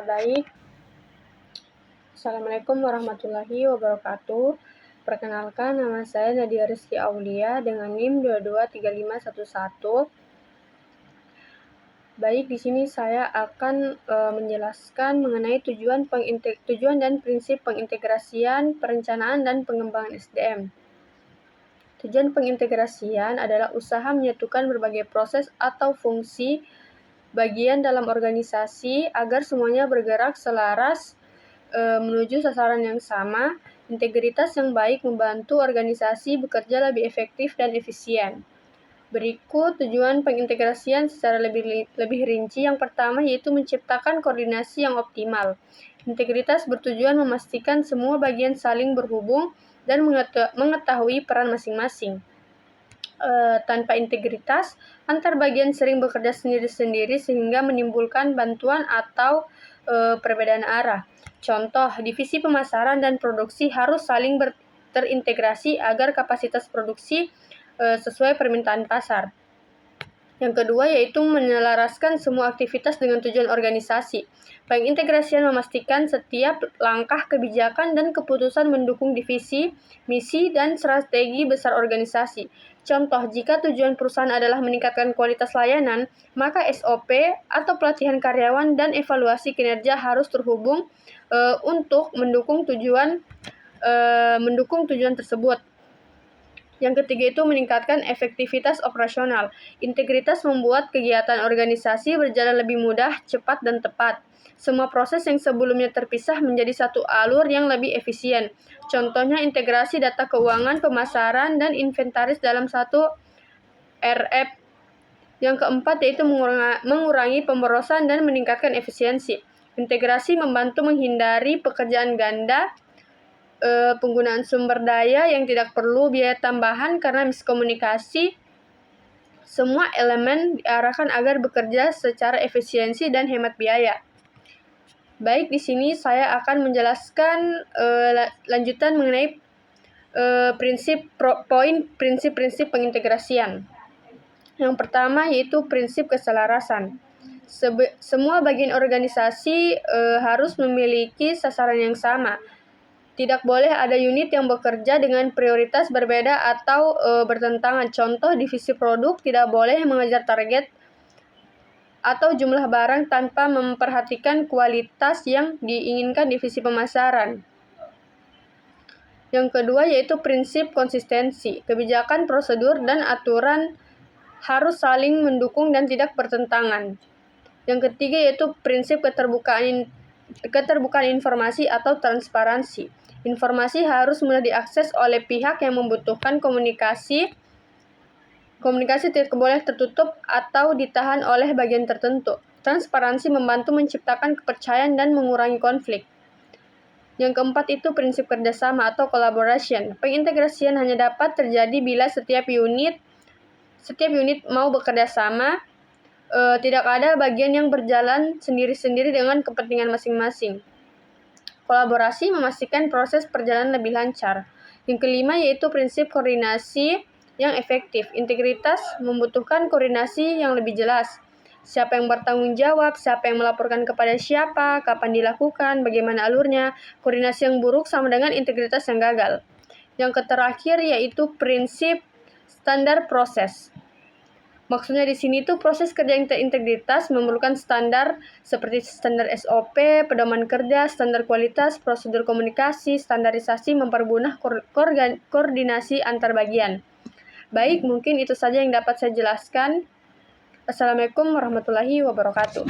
Baik. Assalamualaikum warahmatullahi wabarakatuh. Perkenalkan, nama saya Nadia Rizky Aulia dengan NIM 223511. Baik, di sini saya akan menjelaskan mengenai tujuan dan prinsip pengintegrasian, perencanaan, dan pengembangan SDM. Tujuan pengintegrasian adalah usaha menyatukan berbagai proses atau fungsi bagian dalam organisasi agar semuanya bergerak selaras menuju sasaran yang sama. Integritas yang baik membantu organisasi bekerja lebih efektif dan efisien. Berikut tujuan pengintegrasian secara lebih rinci. Yang pertama yaitu menciptakan koordinasi yang optimal. Integritas bertujuan memastikan semua bagian saling berhubung dan mengetahui peran masing-masing. Tanpa integritas, antar bagian sering bekerja sendiri-sendiri sehingga menimbulkan bantuan atau perbedaan arah. Contoh, divisi pemasaran dan produksi harus saling terintegrasi agar kapasitas produksi sesuai permintaan pasar. Yang kedua yaitu menyelaraskan semua aktivitas dengan tujuan organisasi. Pengintegrasian memastikan setiap langkah kebijakan dan keputusan mendukung divisi, misi, dan strategi besar organisasi. Contoh, jika tujuan perusahaan adalah meningkatkan kualitas layanan, maka SOP atau pelatihan karyawan dan evaluasi kinerja harus terhubung untuk mendukung tujuan tersebut. Yang ketiga itu meningkatkan efektivitas operasional. Integritas membuat kegiatan organisasi berjalan lebih mudah, cepat, dan tepat. Semua proses yang sebelumnya terpisah menjadi satu alur yang lebih efisien. Contohnya integrasi data keuangan, pemasaran, dan inventaris dalam satu RF. Yang keempat yaitu mengurangi pemborosan dan meningkatkan efisiensi. Integrasi membantu menghindari pekerjaan ganda, penggunaan sumber daya yang tidak perlu biaya tambahan karena miskomunikasi. Semua elemen diarahkan agar bekerja secara efisiensi dan hemat biaya. Baik, di sini saya akan menjelaskan lanjutan mengenai prinsip-prinsip pengintegrasian. Yang pertama yaitu prinsip keselarasan. Semua bagian organisasi harus memiliki sasaran yang sama. Tidak boleh ada unit yang bekerja dengan prioritas berbeda atau bertentangan. Contoh, divisi produk tidak boleh mengejar target atau jumlah barang tanpa memperhatikan kualitas yang diinginkan divisi pemasaran. Yang kedua yaitu prinsip konsistensi. Kebijakan, prosedur, dan aturan harus saling mendukung dan tidak bertentangan. Yang ketiga yaitu prinsip keterbukaan informasi atau transparansi. Informasi harus mudah diakses oleh pihak yang membutuhkan. Komunikasi tidak boleh tertutup atau ditahan oleh bagian tertentu. Transparansi membantu menciptakan kepercayaan dan mengurangi konflik. Yang keempat itu prinsip kerjasama atau collaboration. Pengintegrasian hanya dapat terjadi bila setiap unit mau bekerja sama. Tidak ada bagian yang berjalan sendiri-sendiri dengan kepentingan masing-masing. Kolaborasi memastikan proses perjalanan lebih lancar. Yang kelima yaitu prinsip koordinasi yang efektif. Integritas membutuhkan koordinasi yang lebih jelas. Siapa yang bertanggung jawab, siapa yang melaporkan kepada siapa, kapan dilakukan, bagaimana alurnya. Koordinasi yang buruk sama dengan integritas yang gagal. Yang terakhir yaitu prinsip standar proses. Maksudnya di sini tuh proses kerja integritas memerlukan standar seperti standar SOP, pedoman kerja, standar kualitas, prosedur komunikasi, standarisasi, mempermudah koordinasi antar bagian. Baik, mungkin itu saja yang dapat saya jelaskan. Assalamualaikum warahmatullahi wabarakatuh.